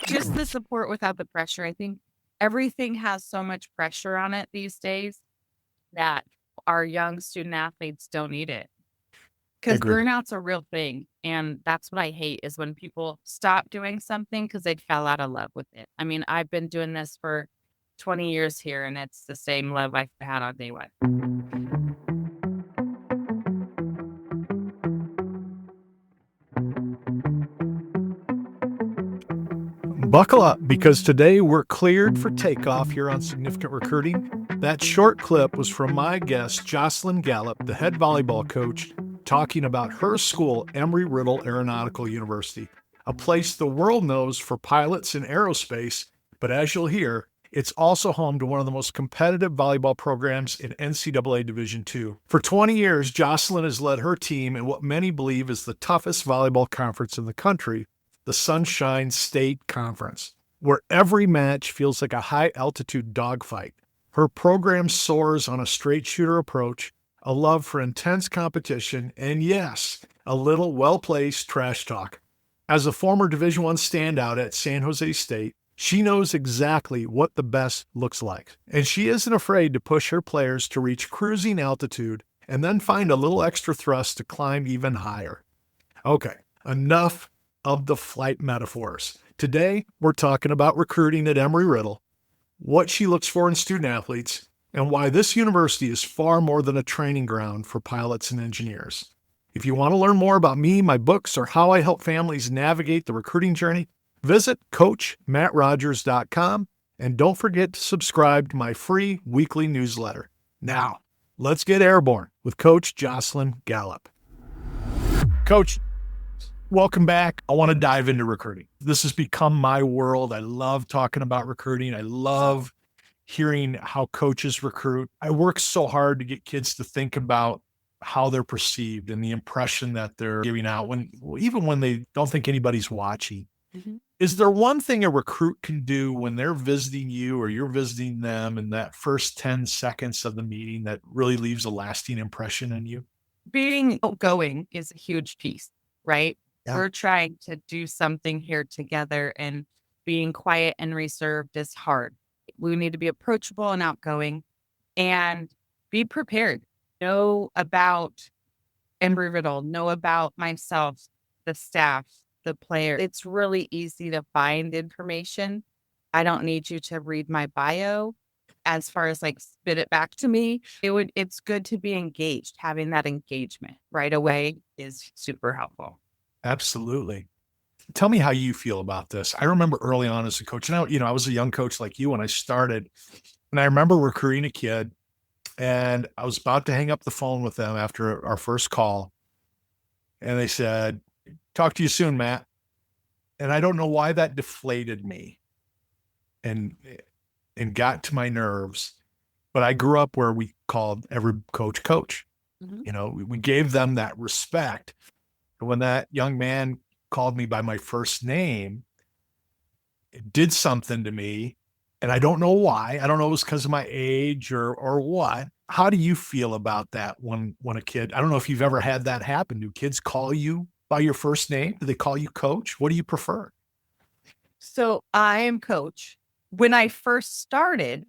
Just the support without the pressure. I think everything has so much pressure on it these days that our young student athletes don't need it. I Because agree. burnout's a real thing. And that's what I hate is when people stop doing something because they fell out of love with it. I mean, I've been doing this for 20 years here and it's the same love I've had on day one. Buckle up because today we're cleared for takeoff here on Significant Recruiting. That short clip was from my guest, Joslynn Gallop, the head volleyball coach, talking about her school, Embry-Riddle Aeronautical University, a place the world knows for pilots and aerospace. But as you'll hear, it's also home to one of the most competitive volleyball programs in NCAA Division II. For 20 years, Joslyn has led her team in what many believe is the toughest volleyball conference in the country, the Sunshine State Conference, where every match feels like a high-altitude dogfight. Her program soars on a straight shooter approach, a love for intense competition, and yes, a little well-placed trash talk. As a former Division I standout at San Jose State, she knows exactly what the best looks like, and she isn't afraid to push her players to reach cruising altitude and then find a little extra thrust to climb even higher. Okay, enough of the flight metaphors. Today, we're talking about recruiting at Embry-Riddle, what she looks for in student athletes, and why this university is far more than a training ground for pilots and engineers. If you want to learn more about me, my books, or how I help families navigate the recruiting journey, visit CoachMattRogers.com, and don't forget to subscribe to my free weekly newsletter. Now, let's get airborne with Coach Joslynn Gallop. Coach, welcome back. I want to dive into recruiting. This has become my world. I love talking about recruiting. I love hearing how coaches recruit. I work so hard to get kids to think about how they're perceived and the impression that they're giving out even when they don't think anybody's watching. Mm-hmm. Is there one thing a recruit can do when they're visiting you or you're visiting them in that first 10 seconds of the meeting that really leaves a lasting impression in you? Being outgoing is a huge piece, right? Yeah. We're trying to do something here together, and being quiet and reserved is hard. We need to be approachable and outgoing and be prepared. Know about Embry-Riddle, know about myself, the staff, the player. It's really easy to find information. I don't need you to read my bio as far as like spit it back to me. It's good to be engaged. Having that engagement right away is super helpful. Absolutely. Tell me how you feel about this. I remember early on as a coach, and I was a young coach like you when I started, and I remember recruiting a kid, and I was about to hang up the phone with them after our first call, and they said, "Talk to you soon, Matt." And I don't know why that deflated me and got to my nerves, but I grew up where we called every coach. Mm-hmm. We gave them that respect. And when that young man called me by my first name, it did something to me. And I don't know why. I don't know if it was because of my age or what. How do you feel about that when a kid, I don't know if you've ever had that happen. Do kids call you by your first name? Do they call you coach? What do you prefer? So I am coach. When I first started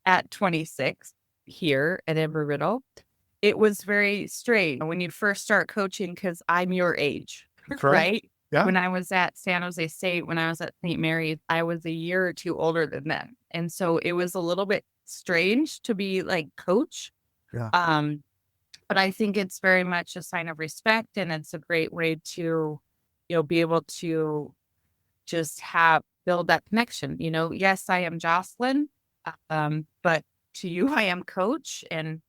at 26 here at Embry-Riddle, it was very strange when you first start coaching because I'm your age, right? Yeah. When I was at San Jose State, when I was at St. Mary's, I was a year or two older than them. And so it was a little bit strange to be like coach. Yeah. But I think it's very much a sign of respect, and it's a great way to, be able to just build that connection. Yes, I am Joslyn, but to you, I am coach. And,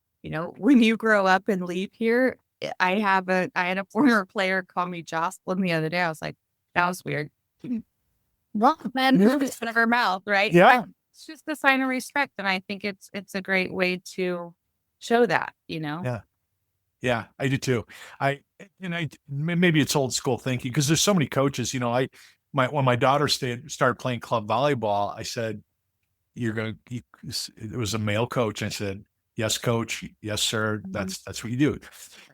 when you grow up and leave here, I had a former player call me Joslyn the other day. I was like, that was weird. Well, man, it's out of her mouth, right? Yeah. It's just a sign of respect. And I think it's a great way to show that, Yeah. Yeah, I do too. Maybe it's old school thinking because there's so many coaches, when my daughter started playing club volleyball, I said, it was a male coach. I said, yes, coach. Yes, sir. Mm-hmm. That's what you do.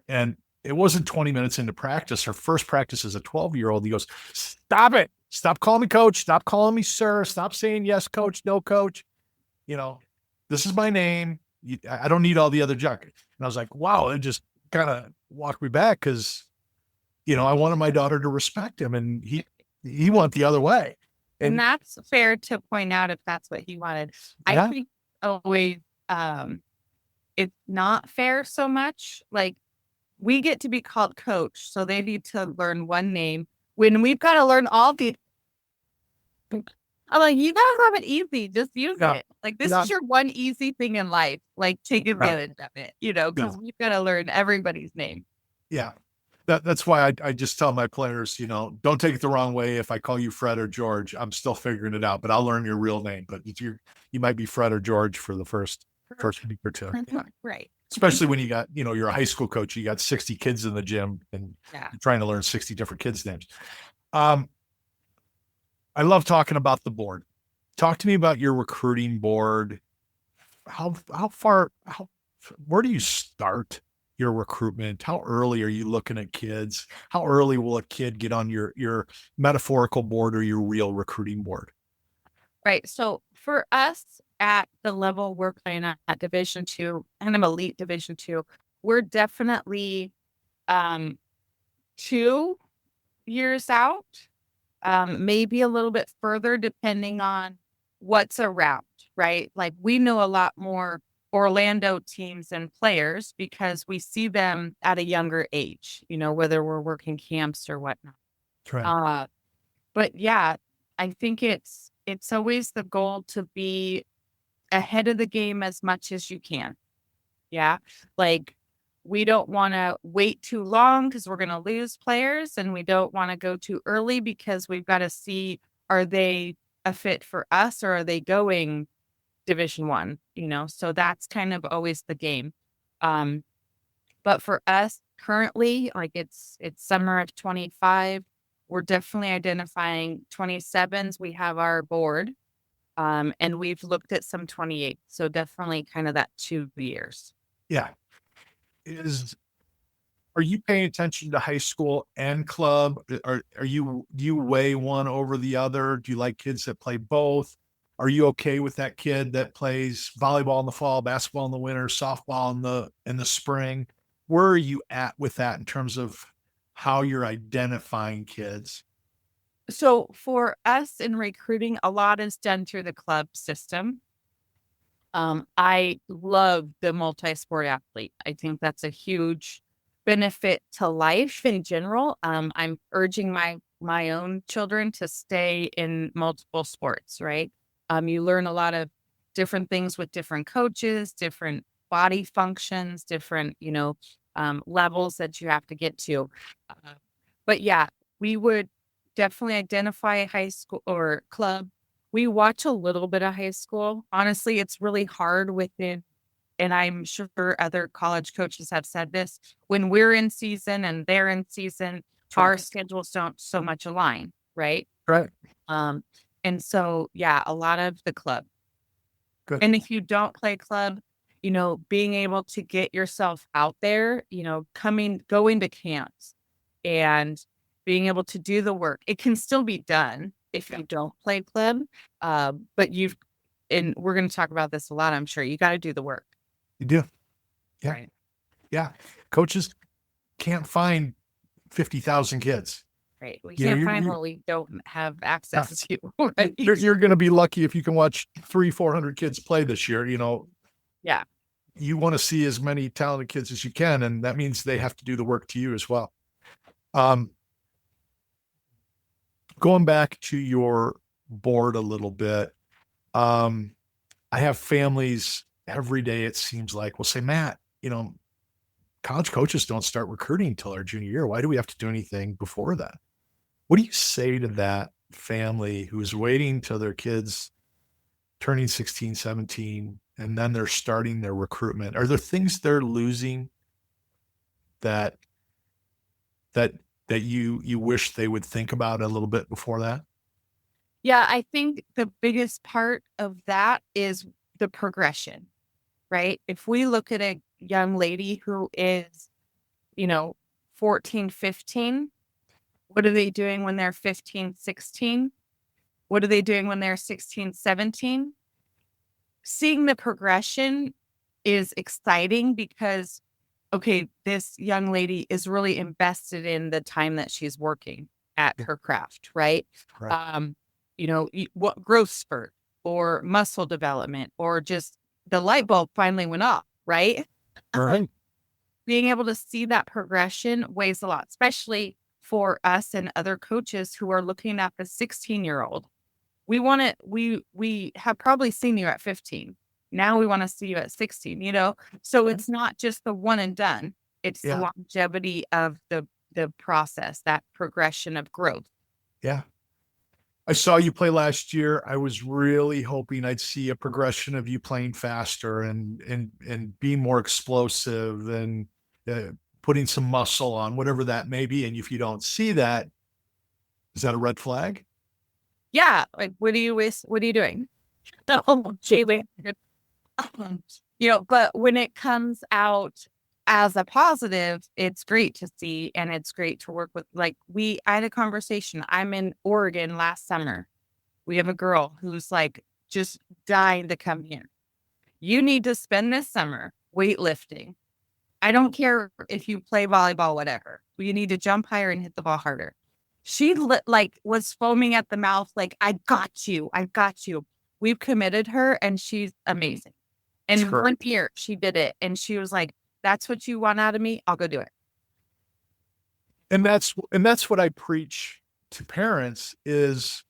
And it wasn't 20 minutes into practice. Her first practice as a 12-year-old. He goes, stop it. Stop calling me coach. Stop calling me sir. Stop saying yes, coach, no coach. This is my name. I don't need all the other junk. And I was like, wow, it just kind of walked me back because, I wanted my daughter to respect him, and he went the other way. And that's fair to point out if that's what he wanted. I think always, it's not fair so much. Like, we get to be called coach, so they need to learn one name when we've got to learn all the. I'm like, you guys have it easy. Just use it. Like, this is your one easy thing in life. Like, take advantage of it, because we've got to learn everybody's name. Yeah. That's why I just tell my players, don't take it the wrong way. If I call you Fred or George, I'm still figuring it out, but I'll learn your real name. But you might be Fred or George for the first week or two. Right. Especially when you got, you're a high school coach, you got 60 kids in the gym and you're trying to learn 60 different kids' names. I love talking about the board. Talk to me about your recruiting board. Where do you start your recruitment? How early are you looking at kids? How early will a kid get on your metaphorical board or your real recruiting board? Right. So for us at the level we're playing at Division II and I'm elite Division II, we're definitely 2 years out, maybe a little bit further depending on what's around, right? Like, we know a lot more Orlando teams and players because we see them at a younger age, whether we're working camps or whatnot. Right. But yeah, I think it's always the goal to be ahead of the game as much as you can. Yeah. Like, we don't want to wait too long because we're going to lose players, and we don't want to go too early because we've got to see, are they a fit for us or are they going Division I, so that's kind of always the game. But for us currently, like, it's summer of 25, we're definitely identifying 27s. We have our board, and we've looked at some 28. So definitely kind of that 2 years. Yeah. Are you paying attention to high school and club? Do you weigh one over the other? Do you like kids that play both? Are you okay with that kid that plays volleyball in the fall, basketball in the winter, softball in the spring? Where are you at with that in terms of how you're identifying kids? So for us in recruiting, a lot is done through the club system. I love the multi-sport athlete. I think that's a huge benefit to life in general. I'm urging my own children to stay in multiple sports, right? You learn a lot of different things with different coaches, different body functions, different, levels that you have to get to. But yeah, we would definitely identify high school or club. We watch a little bit of high school. Honestly, it's really hard within, and I'm sure other college coaches have said this, when we're in season and they're in season, our schedules don't so much align, right? Right. And so, yeah, a lot of the club. Good. And if you don't play club, being able to get yourself out there, going to camps and being able to do the work. It can still be done if you don't play club. But and we're going to talk about this a lot, I'm sure. You got to do the work. You do. Yeah. Right. Yeah. Coaches can't find 50,000 kids. Right. We can't find what we don't have access to. Right? You're going to be lucky if you can watch 300-400 kids play this year. Yeah. You want to see as many talented kids as you can, and that means they have to do the work to you as well. Going back to your board a little bit, I have families every day, it seems like, will say, Matt, college coaches don't start recruiting until our junior year. Why do we have to do anything before that? What do you say to that family who's waiting till their kids turning 16, 17, and then they're starting their recruitment? Are there things they're losing that you wish they would think about a little bit before that? Yeah, I think the biggest part of that is the progression, right? If we look at a young lady who is, 14, 15, What are they doing when they're 15, 16? What are they doing when they're 16, 17? Seeing the progression is exciting because, okay, this young lady is really invested in the time that she's working at her craft, right? Right. Um, what growth spurt or muscle development or just the light bulb finally went off, right? Right. Being able to see that progression weighs a lot, especially for us and other coaches who are looking at the 16-year-old. We want to, we have probably seen you at 15. Now we want to see you at 16, So it's not just the one and done. It's the Yeah. longevity of the process, that progression of growth. Yeah. I saw you play last year. I was really hoping I'd see a progression of you playing faster and being more explosive and putting some muscle on, whatever that may be. And if you don't see that, is that a red flag? Yeah. Like, what are you doing? Oh, Jaylee. But when it comes out as a positive, it's great to see and it's great to work with. Like I had a conversation. I'm in Oregon last summer. We have a girl who's like just dying to come here. You need to spend this summer weightlifting. I don't care if you play volleyball, whatever. You need to jump higher and hit the ball harder. She was foaming at the mouth, like, I got you. I got you. We've committed her and she's amazing. And Sure. 1 year she did it. And she was like, that's what you want out of me. I'll go do it. And that's what I preach to parents is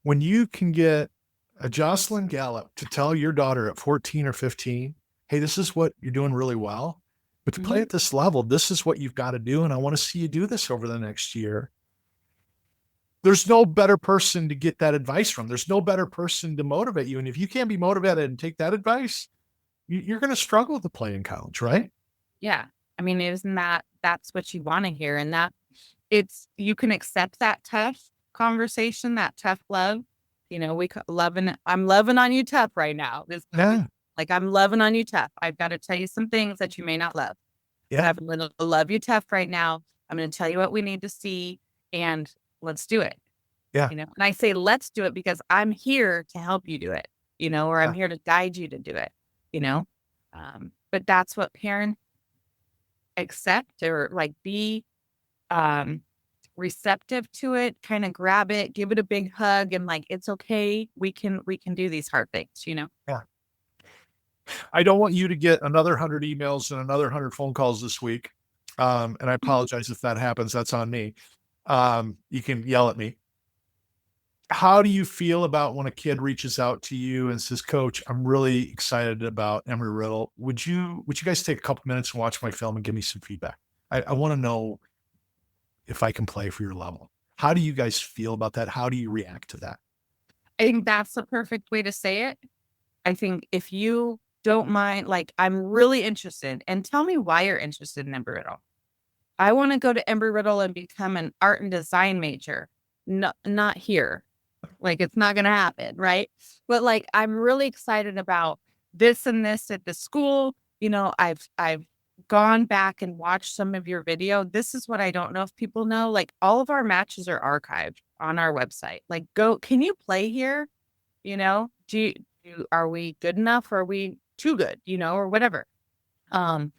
when you can get a Joslyn Gallop to tell your daughter at 14 or 15, hey, this is what you're doing really well. But to play at this level, this is what you've got to do. And I want to see you do this over the next year. There's no better person to get that advice from. There's no better person to motivate you. And if you can't be motivated and take that advice, you're going to struggle to play in college, right? Yeah. I mean, that's what you want to hear. And you can accept that tough conversation, that tough love. I'm loving on you tough right now. Yeah. Like, I'm loving on you tough. I've got to tell you some things that you may not love. Yeah. I'm going to love you tough right now. I'm going to tell you what we need to see and let's do it. Yeah. And I say, let's do it because I'm here to help you do it, or I'm here to guide you to do it, but that's what parents accept or like be, receptive to it, kind of grab it, give it a big hug and like, it's okay. We can do these hard things, Yeah. I don't want you to get another 100 emails and another 100 phone calls this week. And I apologize if that happens. That's on me. You can yell at me. How do you feel about when a kid reaches out to you and says, Coach, I'm really excited about Embry-Riddle. Would you guys take a couple minutes and watch my film and give me some feedback? I want to know if I can play for your level. How do you guys feel about that? How do you react to that? I think that's the perfect way to say it. I think if you don't mind, like, I'm really interested and tell me why you're interested in Embry-Riddle. I want to go to Embry-Riddle and become an art and design major. No, not here. Like, it's not going to happen. Right. But like, I'm really excited about this and this at the school. I've gone back and watched some of your video. This is what I don't know if people know. Like, all of our matches are archived on our website. Like, can you play here? Are we good enough? Or are we too good, or whatever? And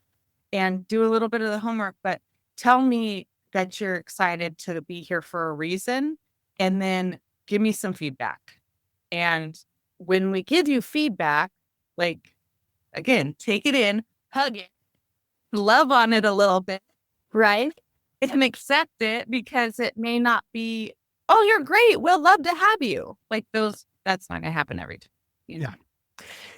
do a little bit of the homework, but tell me that you're excited to be here for a reason. And then give me some feedback. And when we give you feedback, like, again, take it in, hug it, love on it a little bit, right? And accept it because it may not be, oh, you're great. We'll love to have you. Like that's not going to happen every time. Yeah.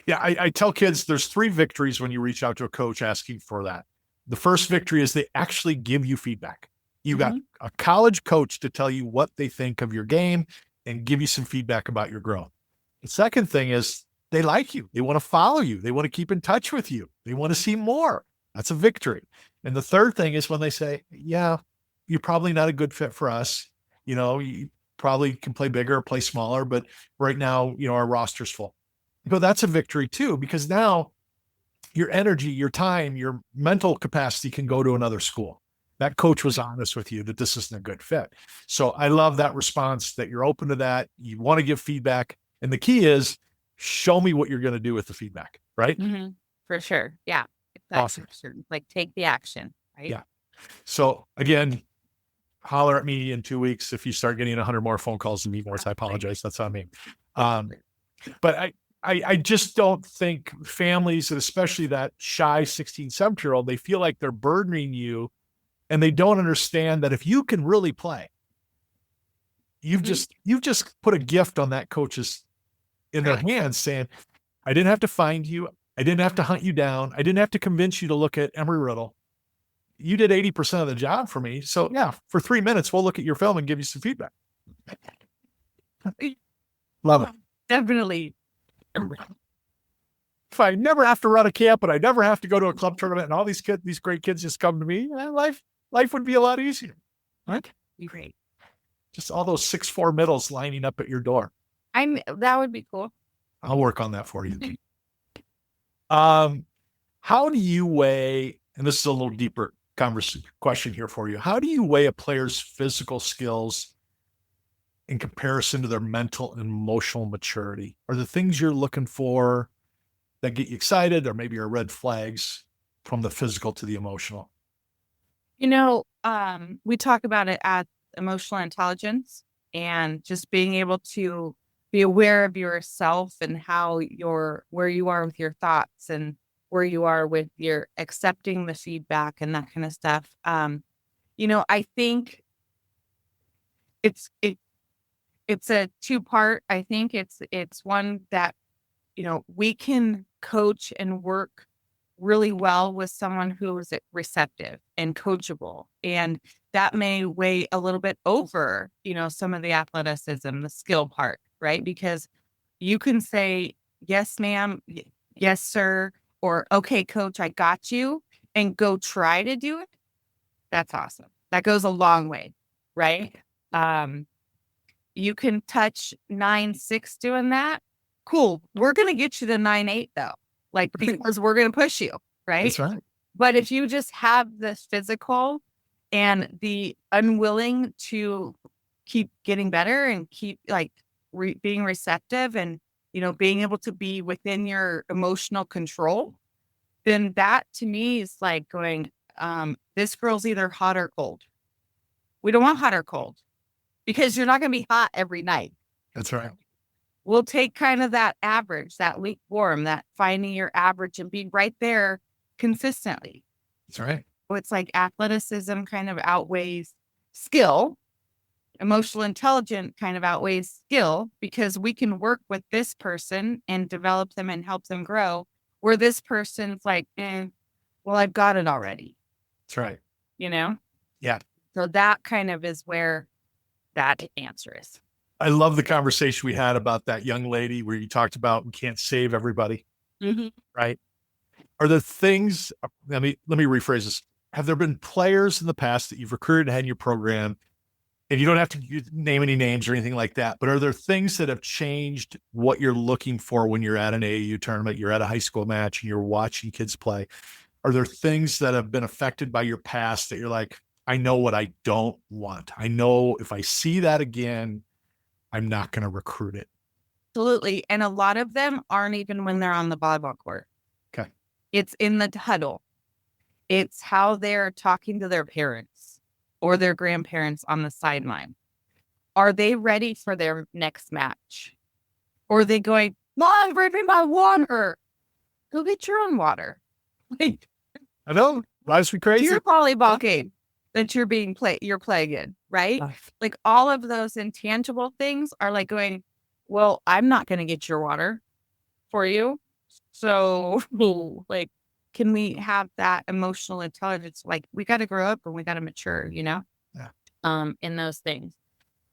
Yeah. I tell kids there's 3 victories when you reach out to a coach asking for that. The first victory is they actually give you feedback. You got a college coach to tell you what they think of your game and give you some feedback about your growth. The second thing is they like you. They want to follow you. They want to keep in touch with you. They want to see more. That's a victory. And the third thing is when they say, yeah, you're probably not a good fit for us. You probably can play bigger or play smaller, but right now, our roster's full. But that's a victory too, because now your energy, your time, your mental capacity can go to another school. that coach was honest with you that this isn't a good fit. So I love that response, that you're open to that. You want to give feedback. And the key is show me what you're going to do with the feedback, right? Mm-hmm. For sure. Yeah. That's Awesome. for sure. Like take the action, right? Yeah. So again, holler at me in 2 weeks if you start getting 100 more phone calls and meet more. I apologize. That's on me. But I just don't think families, and especially that shy 16, 17-year-old, they feel like they're burdening you, and they don't understand that if you can really play, you've just put a gift on that coach's in their hands, saying, I didn't have to find you. I didn't have to hunt you down. I didn't have to convince you to look at Embry-Riddle. You did 80% of the job for me. So yeah, for 3 minutes, we'll look at your film and give you some feedback. Love it. Definitely. If I never have to run a camp, and I never have to go to a club tournament, and all these great kids just come to me, life would be a lot easier. Right? Great. Just all those 6'4" middles lining up at your door. That would be cool. I'll work on that for you. How do you weigh, and this is a little deeper question here for you. How do you weigh a player's physical skills in comparison to their mental and emotional maturity? Are the things you're looking for that get you excited, or maybe are red flags from the physical to the emotional? We talk about it as emotional intelligence, and just being able to be aware of yourself and where you are with your thoughts and where you are with your accepting the feedback and that kind of stuff. I think it's a two-part. I think it's one that, we can coach and work really well with someone who is receptive and coachable. And that may weigh a little bit over, some of the athleticism, the skill part, right? Because you can say, yes, ma'am, yes, sir, or okay, coach, I got you, and go try to do it. That's awesome. That goes a long way, right? You can touch 9.6 doing that. Cool. We're going to get you to 9.8 though, because we're going to push you, right? That's right. But if you just have this physical and the unwilling to keep getting better and keep being receptive and, being able to be within your emotional control, then that to me is like going, this girl's either hot or cold. We don't want hot or cold, because you're not going to be hot every night. That's right. We'll take kind of that average, that lukewarm, that finding your average and being right there consistently. That's right. So it's like athleticism kind of outweighs skill. Emotional intelligence kind of outweighs skill, because we can work with this person and develop them and help them grow, where this person's like, well, I've got it already. That's right. Yeah. So that kind of is where that answer is. I love the conversation we had about that young lady where you talked about we can't save everybody. Mm-hmm. Right? Are there things, let me rephrase this. Have there been players in the past that you've recruited and had in your program, and you don't have to name any names or anything like that, but are there things that have changed what you're looking for when you're at an AAU tournament, you're at a high school match, and you're watching kids play? Are there things that have been affected by your past that you're like, I know what I don't want. I know if I see that again, I'm not going to recruit it. Absolutely. And a lot of them aren't even when they're on the volleyball court. Okay. It's in the huddle. It's how they're talking to their parents or their grandparents on the sideline. Are they ready for their next match? Or are they going, Mom, bring me my water? Go get your own water. I know. Drives me crazy. Your volleyball game that you're playing in, right? Like all of those intangible things are like going, well, I'm not going to get your water for you. So like, can we have that emotional intelligence? Like we got to grow up and we got to mature, Yeah. In those things.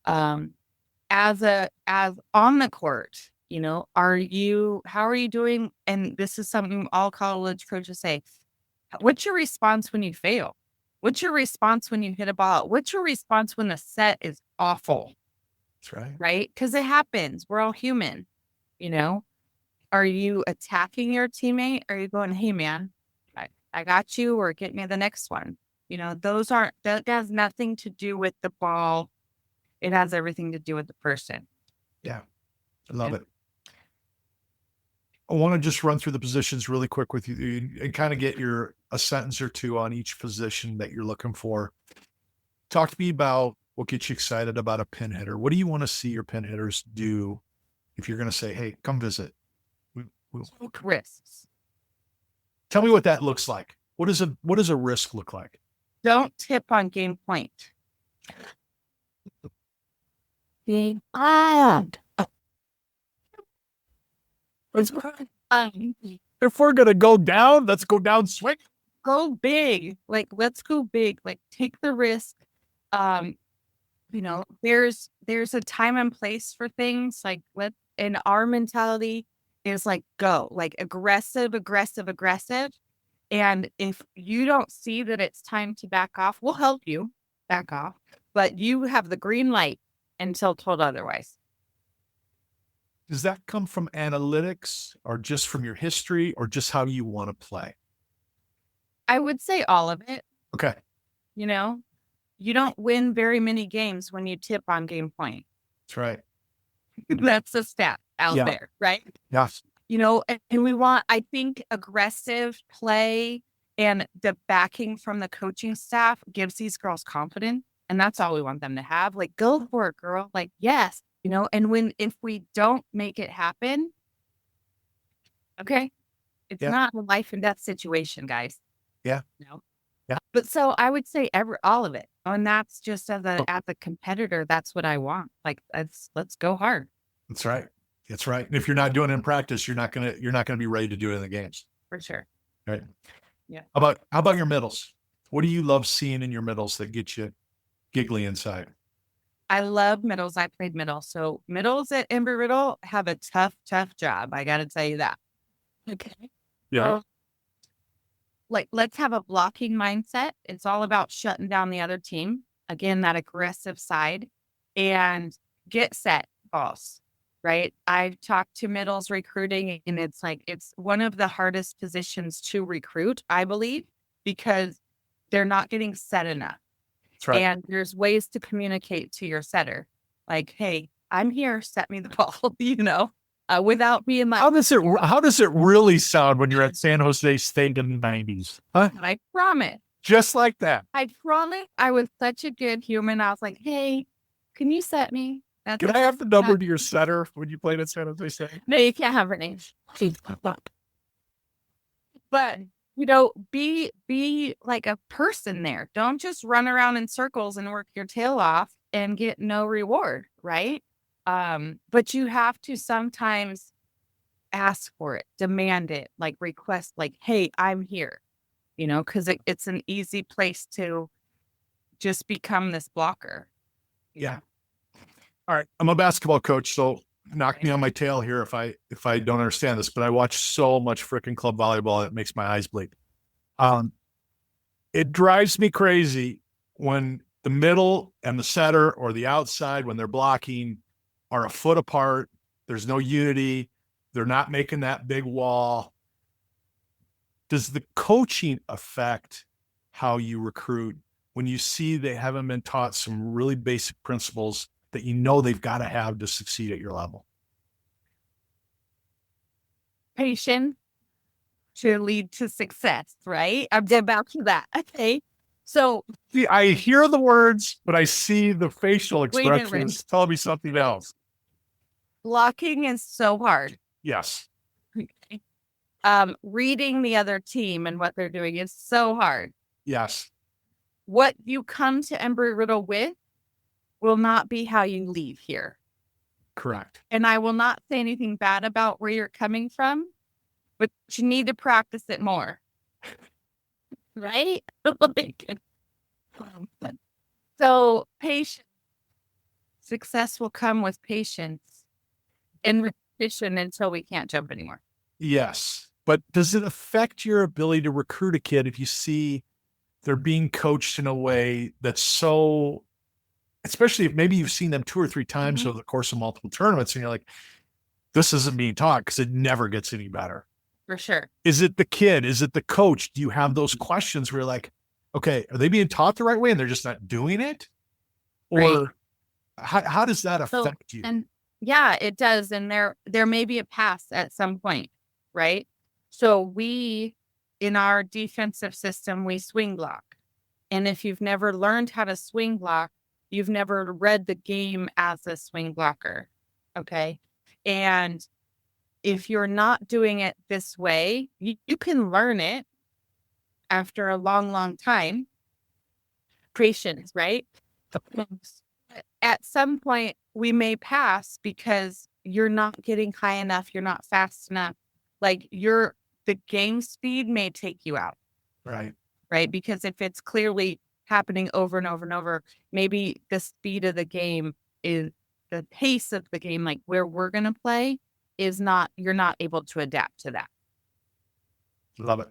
As on the court, how are you doing? And this is something all college coaches say. What's your response when you fail? What's your response when you hit a ball? What's your response when the set is awful? That's right. Right? Because it happens. We're all human. Are you attacking your teammate? Or are you going, hey, man, I got you, or get me the next one? That has nothing to do with the ball. It has everything to do with the person. Yeah. I love it. I want to just run through the positions really quick with you and kind of get a sentence or two on each position that you're looking for. Talk to me about what gets you excited about a pin hitter. What do you want to see your pin hitters do if you're going to say, hey, come visit? Take risks. Tell me what that looks like. What does a risk look like? Don't tip on game point. Game out. If we're going to go down, let's go down swing. Go big. Let's go big. Take the risk. There's a time and place for things. And our mentality is go, aggressive. And if you don't see that it's time to back off, we'll help you back off, but you have the green light until told otherwise. Does that come from analytics or just from your history or just how you want to play? I would say all of it. Okay. You don't win very many games when you tip on game point. That's right. That's a stat out there, right? Yes. And we want, I think, aggressive play and the backing from the coaching staff gives these girls confidence. And that's all we want them to have. Go for it, girl. Yes. And if we don't make it happen, okay, it's not a life and death situation, guys. Yeah. Yeah. But so I would say all of it. And that's just as a competitor, that's what I want. Let's go hard. That's right. That's right. And if you're not doing it in practice, you're not gonna be ready to do it in the games. For sure. Right. Yeah. How about your middles? What do you love seeing in your middles that get you giggly inside? I love middles. I played middle. So middles at Embry-Riddle have a tough job. I got to tell you that. Okay. Yeah. Let's have a blocking mindset. It's all about shutting down the other team. Again, that aggressive side, and get set balls, right? I've talked to middles recruiting, and it's one of the hardest positions to recruit, I believe, because they're not getting set enough. That's right. And there's ways to communicate to your setter. Hey, I'm here, set me the ball, without being how does it really sound when you're at San Jose State in the 90s? Huh? I promise. Just like that. I promise. I was such a good human. I was like, hey, can you set me? Can I have the number to your setter when you played at San Jose State? No, you can't have her name. But be like a person there. Don't just run around in circles and work your tail off and get no reward, right? But you have to sometimes ask for it, demand it, request, hey, I'm here, because it's an easy place to just become this blocker. Yeah. All right. I'm a basketball coach, so knock me on my tail here if I don't understand this, but I watch so much freaking club volleyball, it makes my eyes bleed. It drives me crazy when the middle and the setter or the outside, when they're blocking, are a foot apart. There's no unity. They're not making that big wall. Does the coaching affect how you recruit when you see they haven't been taught some really basic principles that they've got to have to succeed at your level? Patience to lead to success, right? I'm about to that. Okay. So I hear the words, but I see the facial expressions tell me something else. Blocking is so hard. Yes. Okay. Reading the other team and what they're doing is so hard. Yes. What you come to Embry-Riddle with will not be how you leave here. Correct. And I will not say anything bad about where you're coming from, but you need to practice it more. Right? So patience. Success will come with patience and repetition until we can't jump anymore. Yes. But does it affect your ability to recruit a kid if you see they're being coached in a way that's so, especially if maybe you've seen them 2 or 3 times over the course of multiple tournaments and you're like, this isn't being taught, because it never gets any better. For sure. Is it the kid? Is it the coach? Do you have those questions where you're like, Okay, are they being taught the right way and they're just not doing it? right? Or how does that So, affect you? and yeah, it does. And there may be a pass at some point, right? So in our defensive system, we swing block. And if you've never learned how to swing block, you've never read the game as a swing blocker. Okay. And if you're not doing it this way, you can learn it after a long, long time. Patience, right? At some point, we may pass because you're not getting high enough. You're not fast enough. Like the game speed may take you out. Right. Right. Because if it's clearly happening over and over and over, maybe the speed of the game is the pace of the game, like where we're going to play is not, you're not able to adapt to that. Love it.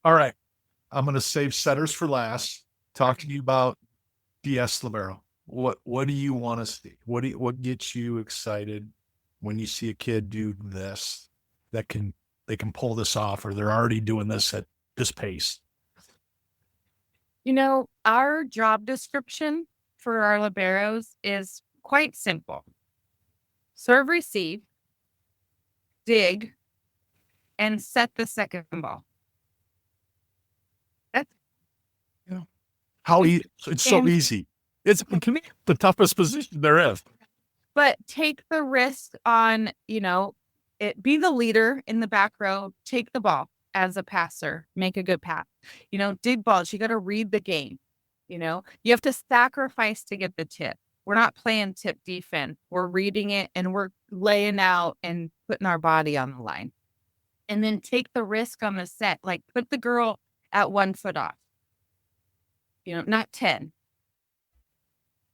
All right. I'm going to save setters for last. Talk to you about DS Libero. What do you want to see? What gets you excited when you see a kid do this that they can pull this off, or they're already doing this at this pace? Our job description for our liberos is quite simple. Serve, receive, dig, and set the second ball. That's It's so easy. It's the toughest position there is. But take the risk on, be the leader in the back row, take the ball as a passer, make a good pass. Dig balls, you got to read the game. You have to sacrifice to get the tip. We're not playing tip defense. We're reading it and we're laying out and putting our body on the line. And then take the risk on the set, like put the girl at 1 foot off, not 10.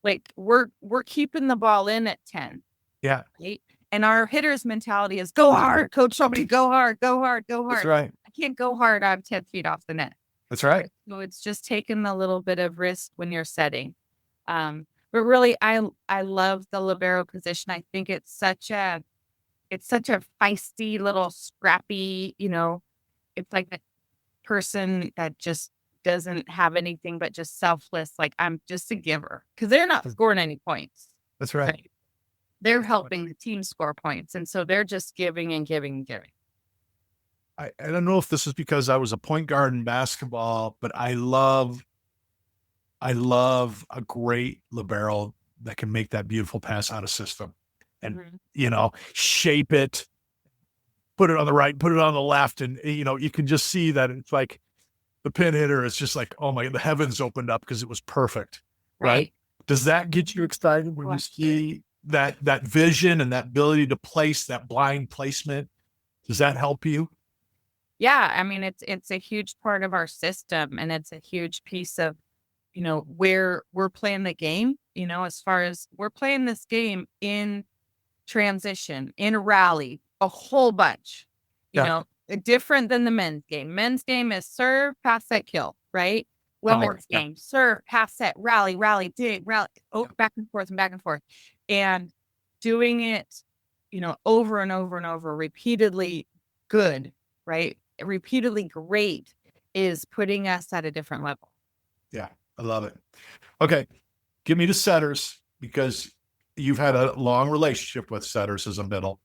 Like we're keeping the ball in at 10. Yeah. Right? And our hitter's mentality is go hard, coach, somebody go hard, go hard, go hard. That's right. I can't go hard. I'm 10 feet off the net. That's right. So it's just taking a little bit of risk when you're setting. But really, I love the libero position. I think it's such a feisty little scrappy, it's like a person that just doesn't have anything but just selfless. Like I'm just a giver because they're not scoring any points. That's right. They're helping the team score points. And so they're just giving and giving and giving. I don't know if this is because I was a point guard in basketball, but I love a great libero that can make that beautiful pass out of system and, shape it, put it on the right, put it on the left. And, you can just see that it's like the pin hitter is just like, oh my, the heavens opened up because it was perfect. Right. Does that get you excited when you see that vision and that ability to place that blind placement? Does that help you? Yeah. I mean, it's a huge part of our system and it's a huge piece of, where we're playing the game, as far as we're playing this game in transition, in rally, a whole bunch, different than the men's game. Men's game is serve, pass, set, kill, right? Women's game, serve, pass, set, rally, dig, rally, back and forth and back and forth. And doing it, over and over and over, repeatedly good, right? Repeatedly great is putting us at a different level. Yeah, I love it. Okay, give me the setters because you've had a long relationship with setters as a middle.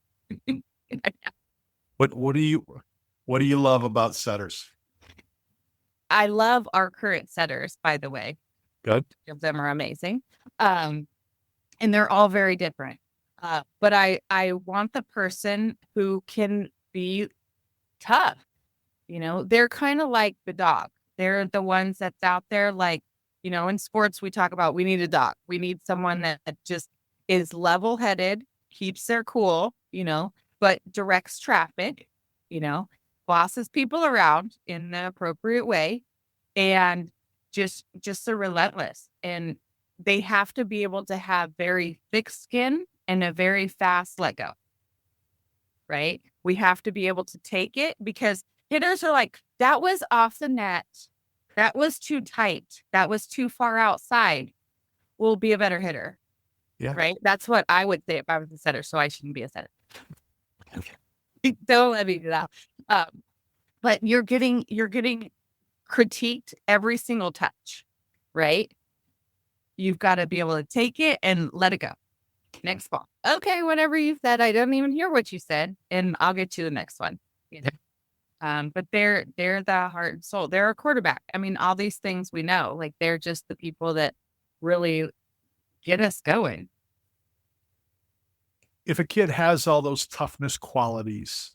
What do you love about setters? I love our current setters, by the way. Good. Of them are amazing. And they're all very different. But I want the person who can be tough. They're kind of like the dog. They're the ones that's out there. Like, in sports, we talk about, we need a dog. We need someone that just is level-headed, keeps their cool, but directs traffic, bosses people around in the appropriate way, and just are relentless. And they have to be able to have very thick skin and a very fast let go. Right? We have to be able to take it because hitters are like, that was off the net. That was too tight. That was too far outside. We'll be a better hitter. Yeah. Right? That's what I would say if I was a setter, so I shouldn't be a setter. Okay. Don't let me do that. But you're getting critiqued every single touch, right? You've got to be able to take it and let it go. Next ball. Okay, whatever you said, I don't even hear what you said, and I'll get you the next one. You know? But they're the heart and soul. They're a quarterback. I mean, all these things we know, like they're just the people that really get us going. If a kid has all those toughness qualities,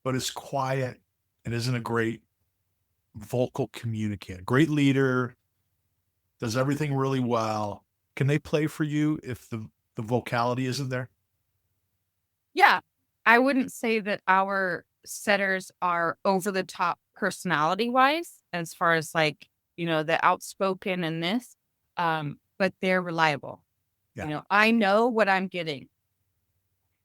but is quiet and isn't a great vocal communicator, great leader, does everything really well, can they play for you if the vocality isn't there? Yeah. I wouldn't say that our setters are over the top personality wise, as far as like, the outspoken and this, but they're reliable. Yeah. I know what I'm getting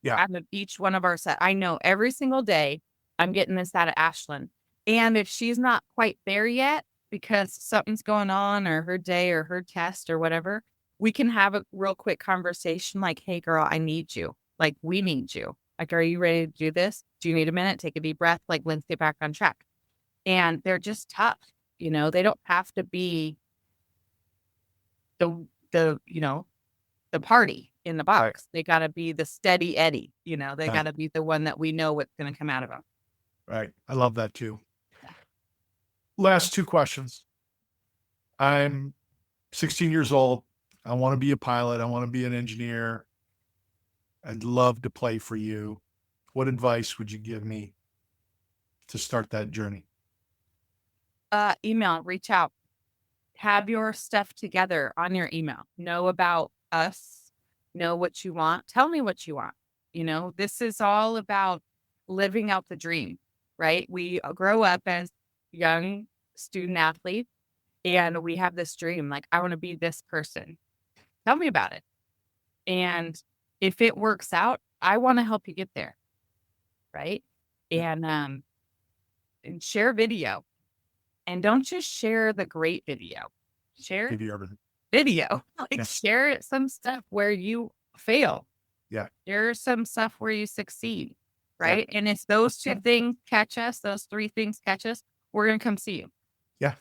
Yeah. out of each one of our set. I know every single day I'm getting this out of Ashlyn. And if she's not quite there yet because something's going on or her day or her test or whatever, we can have a real quick conversation like, hey, girl, I need you. Like, we need you. Like, are you ready to do this? Do you need a minute? Take a deep breath. Like, let's get back on track. And they're just tough. They don't have to be the party in the box. They got to be the steady Eddie. They got to be the one that we know what's going to come out of them. Right. I love that too. Last two questions. I'm 16 years old. I want to be a pilot. I want to be an engineer. I'd love to play for you. What advice would you give me to start that journey? Email, reach out, have your stuff together on your email, know about us, know what you want. Tell me what you want. This is all about living out the dream, right? We grow up as young student athletes and we have this dream, like, I want to be this person. Tell me about it. And if it works out, I want to help you get there. Right. And share video, and don't just share the great video, share video, like share some stuff where you fail. Yeah. Share some stuff where you succeed. Right. Yeah. And if those two things catch us, those three things catch us, we're going to come see you. Yeah.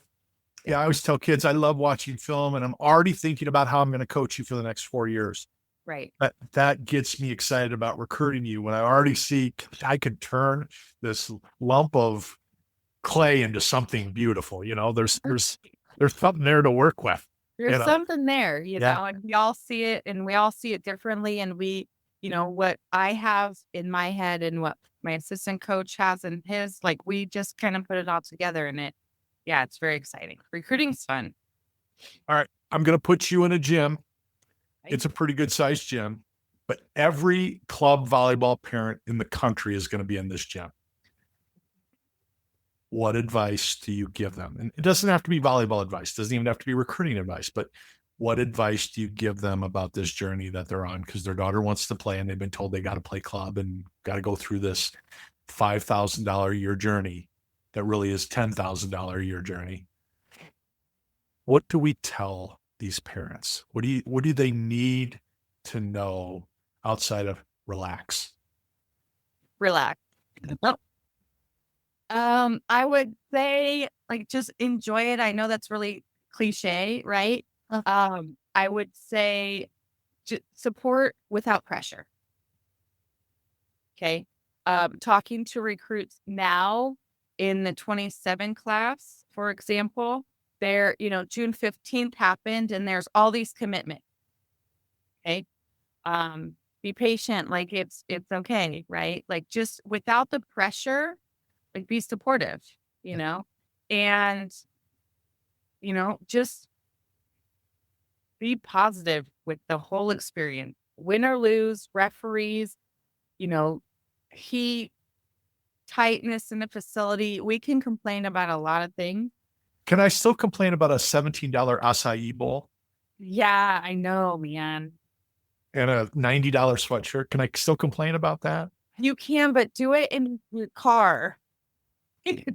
Yeah. I always tell kids, I love watching film and I'm already thinking about how I'm going to coach you for the next 4 years. Right. That gets me excited about recruiting you when I already see I could turn this lump of clay into something beautiful. There's something there to work with. There's something there, and we all see it and we all see it differently. And we, what I have in my head and what my assistant coach has in his, like, we just kind of put it all together and it's very exciting. Recruiting's fun. All right. I'm going to put you in a gym. It's a pretty good sized gym, but every club volleyball parent in the country is going to be in this gym. What advice do you give them? And it doesn't have to be volleyball advice. It doesn't even have to be recruiting advice, but what advice do you give them about this journey that they're on? Because their daughter wants to play and they've been told they got to play club and got to go through this $5,000 a year journey that really is $10,000 a year journey. What do we tell these parents? What do they need to know outside of relax? Relax. I would say, like, just enjoy it. I know that's really cliche, right? I would say support without pressure. Okay. Talking to recruits now in the 27 class, for example, there, June 15th happened and there's all these commitments. Okay. Be patient. Like, it's okay. Right. Like, just without the pressure, like, be supportive, and, just be positive with the whole experience, win or lose, referees, heat, tightness in the facility. We can complain about a lot of things. Can I still complain about a $17 acai bowl? Yeah, I know, man. And a $90 sweatshirt? Can I still complain about that? You can, but do it in your car.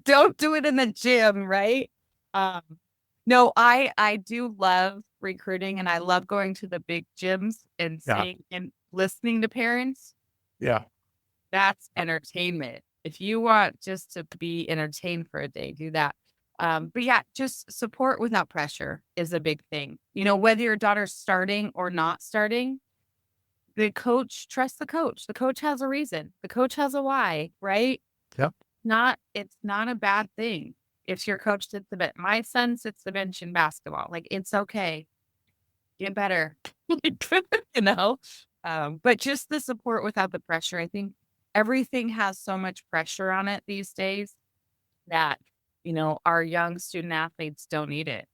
Don't do it in the gym, right? No, I do love recruiting and I love going to the big gyms and seeing and listening to parents. Yeah. That's entertainment. If you want just to be entertained for a day, do that. But yeah, just support without pressure is a big thing. Whether your daughter's starting or not starting, the coach, trust the coach. The coach has a reason. The coach has a why, right? Yep. It's not a bad thing. If your coach sits the bench, my son sits the bench in basketball. Like, it's okay. Get better. you know? But just the support without the pressure. I think everything has so much pressure on it these days that, our young student athletes don't need it.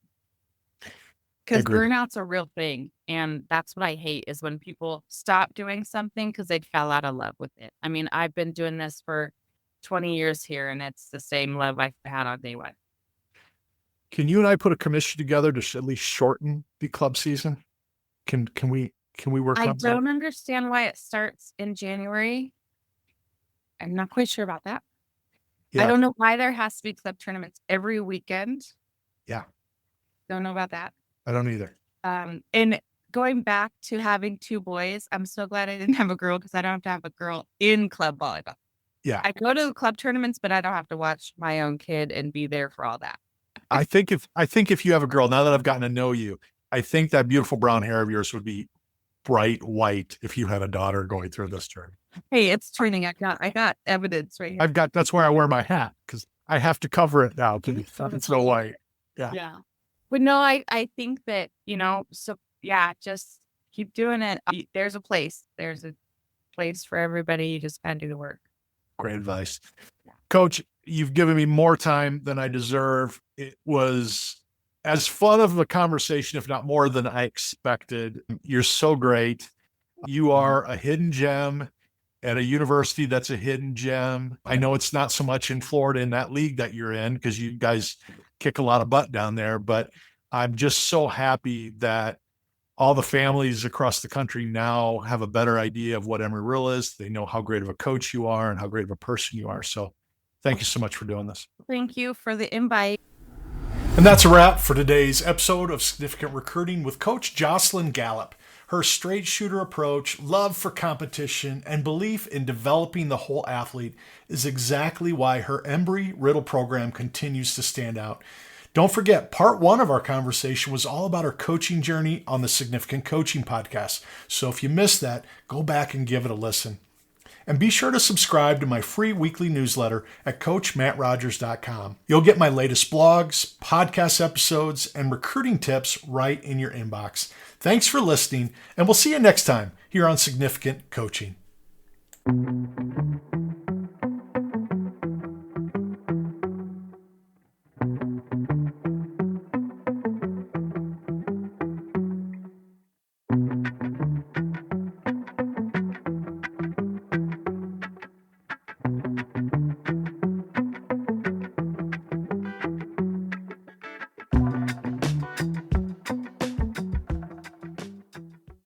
Because Agree. burnout's a real thing. And that's what I hate is when people stop doing something because they fell out of love with it. I mean, I've been doing this for 20 years here, and it's the same love I had on day one. Can you and I put a commission together to at least shorten the club season? Can we work I on that? don't understand why it starts in January. I'm not quite sure about that. I Yeah. don't know why there has to be club tournaments every weekend. Yeah. Don't know about that. I don't either. And going back to having 2 boys, I'm so glad I didn't have a girl because I don't have to have a girl in club volleyball. Yeah. I go to the club tournaments, but I don't have to watch my own kid and be there for all that. I think if you have a girl, now that I've gotten to know you, I think that beautiful brown hair of yours would be bright white if you had a daughter going through this journey. Hey, it's training. I got evidence right here. That's where I wear my hat because I have to cover it now because it's so white. Yeah. Yeah. But no, I think that, so yeah, just keep doing it. There's a place. There's a place for everybody. You just gotta do the work. Great advice. Coach, you've given me more time than I deserve. It was as fun of a conversation, if not more than I expected. You're so great. You are a hidden gem at a university that's a hidden gem. I know it's not so much in Florida in that league that you're in because you guys kick a lot of butt down there, but I'm just so happy that all the families across the country now have a better idea of what Embry-Riddle is. They know how great of a coach you are and how great of a person you are. So thank you so much for doing this. Thank you for the invite. And that's a wrap for today's episode of Significant Recruiting with Coach Joslynn Gallop. Her straight shooter approach, love for competition, and belief in developing the whole athlete is exactly why her Embry-Riddle program continues to stand out. Don't forget, part 1 of our conversation was all about her coaching journey on the Significant Coaching podcast. So if you missed that, go back and give it a listen. And be sure to subscribe to my free weekly newsletter at CoachMattRogers.com. You'll get my latest blogs, podcast episodes, and recruiting tips right in your inbox. Thanks for listening, and we'll see you next time here on Significant Coaching.